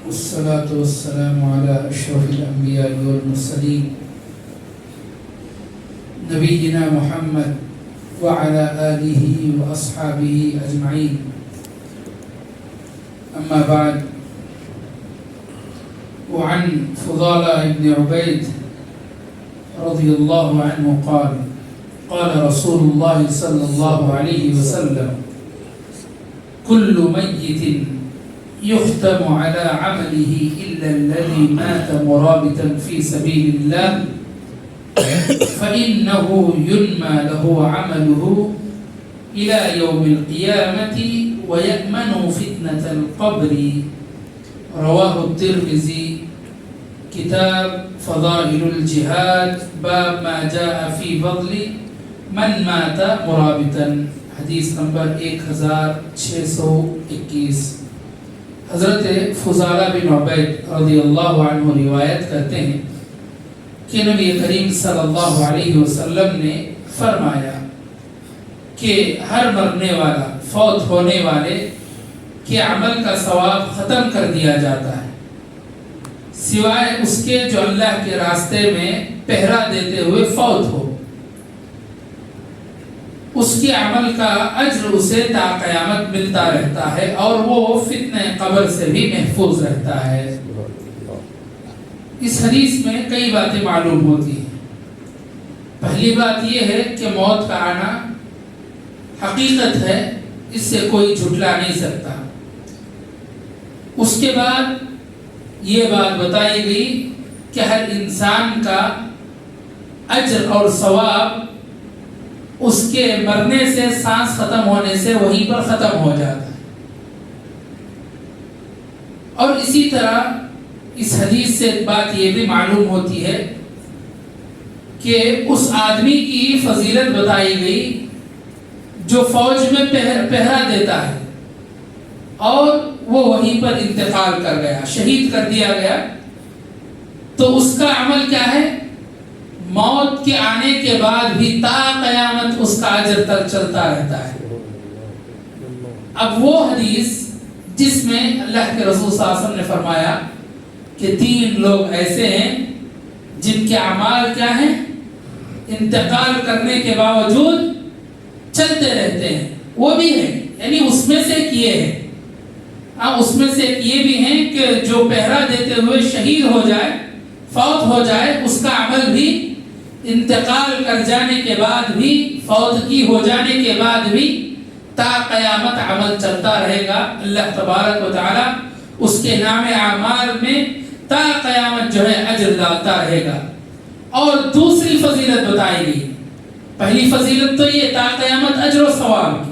والصلاة والسلام على أشرف الأنبياء والمرسلين نبينا محمد وعلى آله وأصحابه أجمعين. أما بعد، وعن فضالة بن عبيد رضي الله عنه قال: قال رسول الله صلى الله عليه وسلم: كل ميت يختم على عمله إلا الذي مات مرابطا في سبيل الله فإنه ينمى له عمله إلى يوم القيامة ويأمن فتنة القبر. رواه الترمذي. کتاب فضائل الجہاد، باب ما جاء فی فضل من مات مرابطا، حدیث نمبر 1621۔ حضرت فضالہ بن عبید رضی اللہ عنہ روایت کرتے ہیں کہ نبی کریم صلی اللہ علیہ وسلم نے فرمایا کہ ہر مرنے والا، فوت ہونے والے کے عمل کا ثواب ختم کر دیا جاتا ہے، سوائے اس کے جو اللہ کے راستے میں پہرا دیتے ہوئے فوت ہو۔ اس کے عمل کا اجر اسے تا قیامت ملتا رہتا ہے اور وہ فتنہ قبر سے بھی محفوظ رہتا ہے۔ اس حدیث میں کئی باتیں معلوم ہوتی ہیں۔ پہلی بات یہ ہے کہ موت کا آنا حقیقت ہے، اس سے کوئی جھٹلا نہیں سکتا۔ اس کے بعد یہ بات بتائی گئی کہ ہر انسان کا اجر اور ثواب اس کے مرنے سے، سانس ختم ہونے سے وہیں پر ختم ہو جاتا ہے۔ اور اسی طرح اس حدیث سے ایک بات یہ بھی معلوم ہوتی ہے کہ اس آدمی کی فضیلت بتائی گئی جو فوج میں پہرا دیتا ہے اور وہ وہیں پر انتقال کر گیا، شہید کر دیا گیا، تو اس کا عمل کیا ہے؟ موت کے آنے کے بعد بھی تا قیامت اس کا اجر تک چلتا رہتا ہے۔ اب وہ حدیث جس میں اللہ کے رسول صلی اللہ علیہ وسلم نے فرمایا کہ 3 لوگ ایسے ہیں جن کے اعمال کیا ہیں؟ انتقال کرنے کے باوجود چلتے رہتے ہیں، وہ بھی ہیں، یعنی اس میں سے کیے ہیں، اس میں سے یہ بھی ہیں کہ جو پہرا دیتے ہوئے شہید ہو جائے، فوت ہو جائے، اس کا عمل بھی انتقال کر جانے کے بعد بھی، فوتگی ہو جانے کے بعد بھی تا قیامت عمل چلتا رہے گا۔ اللہ تبارک و تعالی اس کے نام اعمال میں تا قیامت جو ہے اجر ڈالتا رہے گا۔ اور دوسری فضیلت بتائی گئی، پہلی فضیلت تو یہ تا قیامت اجر و ثواب کی،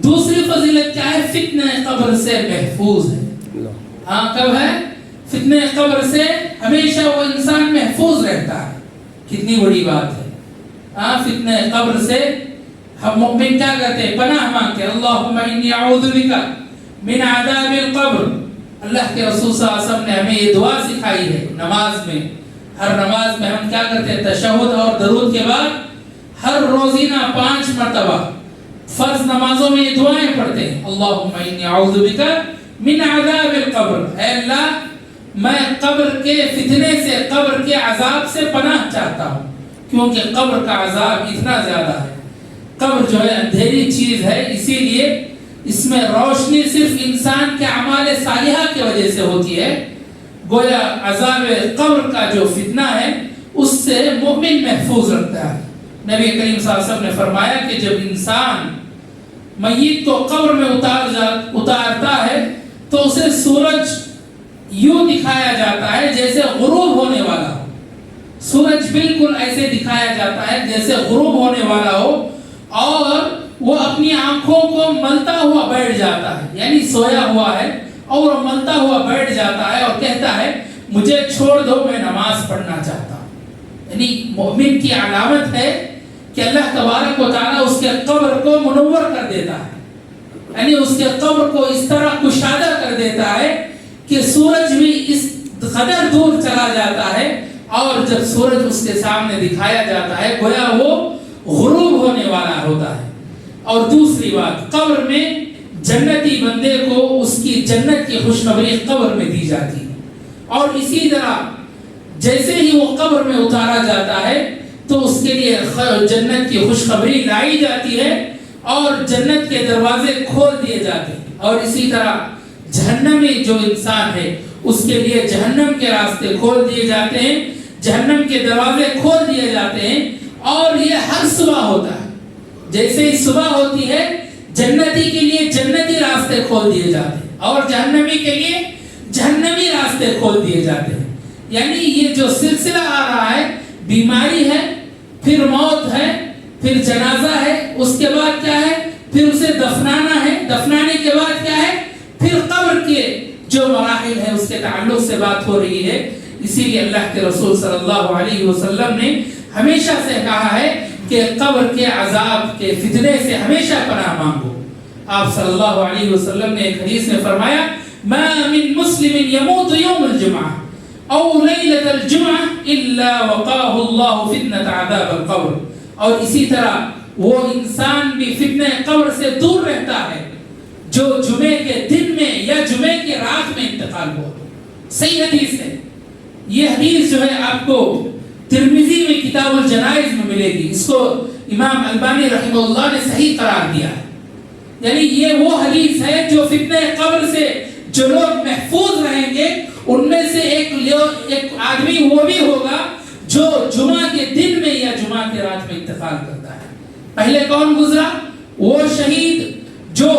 دوسری فضیلت کیا ہے؟ فتنہ قبر سے محفوظ ہے۔ کب ہے؟ فتنہ قبر سے ہمیشہ وہ انسان محفوظ رہتا ہے۔ کتنی بڑی بات ہے۔ فتنہ قبر سے ہم مومن کیا کرتے ہیں؟ پناہ مانگتے ہیں، اللہم انی اعوذ بک من عذاب القبر۔ اللہ کے رسول صلی اللہ علیہ وسلم نے ہمیں یہ دعا سکھائی ہے نماز میں۔ ہر نماز میں ہم کیا کرتے ہیں؟ تشہد اور درود کے بعد ہر روزینہ 5 مرتبہ فرض نمازوں میں یہ دعائیں پڑھتے ہیں، اللہم انی اعوذ بک من عذاب القبر، اے اللہ میں قبر کے فتنے سے، قبر کے عذاب سے پناہ چاہتا ہوں، کیونکہ قبر کا عذاب اتنا زیادہ ہے۔ قبر جو ہے اندھیری چیز ہے، اسی لیے اس میں روشنی صرف انسان کے اعمال صالحہ کی وجہ سے ہوتی ہے۔ گویا عذاب قبر کا جو فتنہ ہے اس سے مومن محفوظ رکھتا ہے۔ نبی کریم صلی اللہ علیہ وسلم نے فرمایا کہ جب انسان میت کو قبر میں اتارتا ہے تو اسے سورج یوں دکھایا جاتا ہے جیسے غروب ہونے والا ہو۔ سورج بالکل ایسے دکھایا جاتا ہے جیسے غروب ہونے والا ہو، اور وہ اپنی آنکھوں کو ملتا ہوا بیٹھ جاتا ہے، یعنی سویا ہوا ہے اور وہ ملتا ہوا بیٹھ جاتا ہے اور کہتا ہے مجھے چھوڑ دو، میں نماز پڑھنا چاہتا ہوں۔ یعنی مومن کی علامت ہے کہ اللہ تبارک و تعالیٰ اس کے قبر کو منور کر دیتا ہے، یعنی اس کے قبر کو اس طرح کشادہ کر دیتا ہے کہ سورج بھی اس قدر دور چلا جاتا ہے، اور جب سورج اس کے سامنے دکھایا جاتا ہے گویا وہ غروب ہونے والا ہوتا ہے۔ اور دوسری بات، قبر میں جنتی بندے کو اس کی जन्नत की खुशखबरी कब्र में दी जाती है। और इसी तरह जैसे ही वो कब्र में उतारा जाता है तो उसके लिए जन्नत की खुशखबरी लाई जाती है और जन्नत के दरवाजे खोल दिए जाते हैं। और इसी तरह जहन्नमी जो इंसान है उसके लिए जहन्नम के रास्ते खोल दिए जाते हैं, जहन्नम के दरवाजे खोल दिए जाते हैं। और ये हर सुबह होता है। जैसे ही सुबह होती है जन्नती के लिए जन्नती रास्ते खोल दिए जाते हैं और जहन्नमी के लिए जहन्नमी रास्ते खोल दिए जाते हैं। यानी ये जो सिलसिला आ रहा है, बीमारी है, फिर मौत है, फिर जनाजा है, उसके बाद क्या है, फिर उसे दफनाना है, दफनाने के बाद क्या है, फिर कब्र के जो मराहिल है उसके ताल्लुक से बात हो रही है। इसीलिए अल्लाह के रसूल सल्लल्लाहु अलैहि वसल्लम ने हमेशा से कहा है कि कब्र के अजाब के फितने से हमेशा पनाह मांगो। आप सल्लल्लाहु अलैहि वसल्लम ने एक हदीस में फरमाया, मा मिन मुस्लिमिन यमूतु यौमुल जुमअह औ लैलतल जुमअह इल्ला वक़ाहु अल्लाहु फितनत अज़ाबिल क़ब्र। और इसी तरह वो इंसान भी फितने कब्र से दूर रहता है जो जुमे के दिन में या जुमे की रात में इंतकाल हुआ। सही हदीस है। ये हदीस जो है आपको तिर्मिज़ी में किताबुल जनाइज़ में मिलेगी। इसको इमाम अलबानी रहमतुल्लाह ने सही करार दिया है। यानी ये वो हदीस है जो फितने कब्र से जो लोग महफूज रहेंगे उनमें से एक आदमी वो भी होगा जो जुमा के दिन में या जुमा के रात में इंतकाल करता है। पहले कौन गुजरा? वो शहीद जो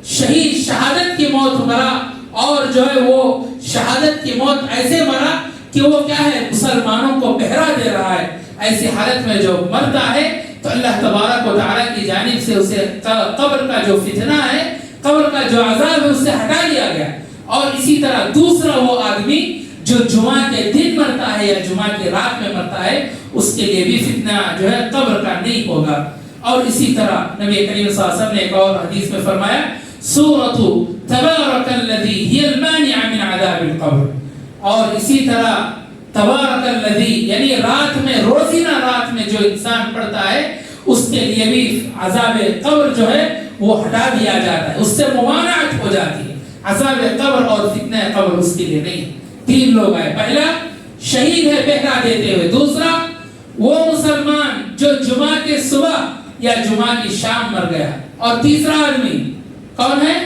शहीद शहादत की मौत मरा, और जो है वो शहादत की मौत ऐसे मरा कि वो क्या है, मुसलमानों को पहरा दे रहा है। ऐसी हालत में जो मरता है तो अल्लाह तबारक व तआला की जानिब से उसे कब्र का जो फितना है, कब्र का जो अज़ाब है उससे हटा लिया गया। और इसी तरह दूसरा वो आदमी जो जुमा के दिन मरता है या जुमा की रात में मरता है उसके लिए भी फितना जो है कब्र का नहीं होगा। और इसी तरह नबी करीम सल्लल्लाहु अलैहि वसल्लम ने एक और हदीस में फरमाया, सूरतु तबारकल्लज़ी हियल मानिअ मिन अज़ाबिल क़ब्र। और इसी तरह तबारकल्लज़ी यानी रात में, रोज़ाना रात में जो इंसान पढ़ता है उसके लिए भी अज़ाब कब्र जो है वो हटा दिया जाता है, उससे मुमानअत हो जाती है। अज़ाब कब्र और फितने कब्र उसके लिए नहीं। तीन लोग आए, पहला शहीद है पहरा देते हुए, दूसरा वो मुसलमान जो जुमा के सुबह या जुमा की शाम मर गया, और तीसरा आदमी कौन है?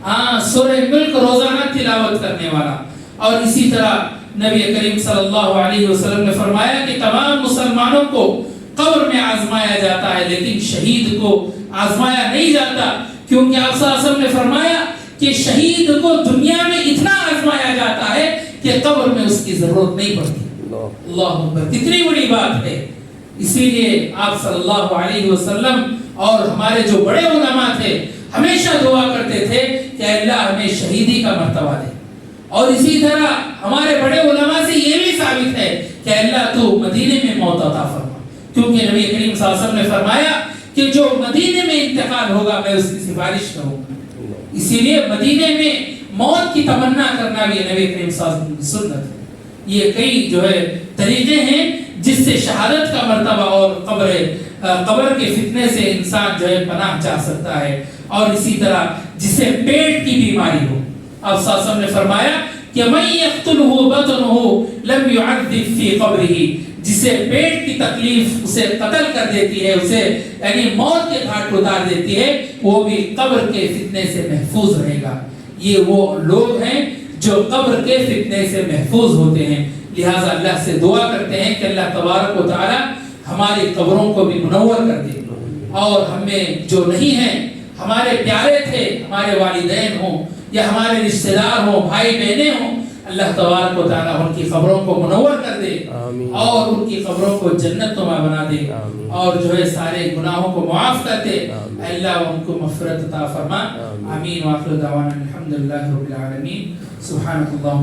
हाँ, सूरह मुल्क रोजाना तिलावत करने वाला। और इसी तरह नबी करीम सल्लल्लाहु अलैहि वसल्लम ने फरमाया कि तमाम मुसलमानों को कब्र में आजमाया जाता है लेकिन शहीद को आजमाया नहीं जाता, क्योंकि आप सल्लल्लाहु अलैहि वसल्लम ने फरमाया कि शहीद को दुनिया में इतना आजमाया जाता है कि कब्र में उसकी जरूरत नहीं पड़ती। अल्लाह अकबर, कितनी बड़ी बात है। इसीलिए आप सल्लल्लाहु अलैहि वसल्लम और हमारे जो बड़े उलमा थे हमेशा दुआ करते थे कि अल्लाह हमें शहीदी का मर्तबा दे। और इसी तरह हमारे बड़े उलमा से ये भी साबित है कि अल्लाह तू मदीने में मौत अता फरमा, क्योंकि नबी करीम सल्लल्लाहु अलैहि वसल्लम ने फरमाया कि जो मदीने में इंतकाल होगा मैं उसकी सिफारिश करूंगा। इसीलिए मदीने में मौत की तमन्ना करना भी नबी करीम सल्लल्लाहु अलैहि वसल्लम की सुन्नत है। ये कई जो है तरीके हैं जिससे शहादत का मर्तबा और कब्र के फितने से इंसान जो है पनाह चाह सकता है। और इसी तरह जिसे पेट की बीमारी हो, अब सल्लल्लाहु ने फरमाया कि मैं यक़्तुलहु बतनुहु लम युअद्दिब फी क़ब्रिही, जिसे पेट की तकलीफ उसे कत्ल कर देती है, उसे यानी मौत के घाट उतार देती है, वो भी कब्र के फितने से महफूज रहेगा। ये वो लोग हैं जो कब्र के फितने से महफूज होते हैं। लिहाजा अल्लाह से दुआ करते हैं कि अल्लाह तबारक व तआला हमारी कब्रों को भी मुनव्वर कर दे, और हमें जो नहीं है, हमारे प्यारे थे, हमारे वालिदैन हों या हमारे रिश्तेदार हों, भाई बहनें हों, अल्लाह तबारक व तआला उनकी कब्रों को मुनव्वर कर दे और उनकी कब्रों को जन्नतनुमा बना दे, और जो है सारे गुनाहों को माफ कर दे। अल्लाह उनको मग़फ़िरत अता फरमा। आमीन। व आखिरु दावाना अल्हम्दुलिल्लाहि रब्बिल आलमीन। सुब्हानकल्लाहुम्मा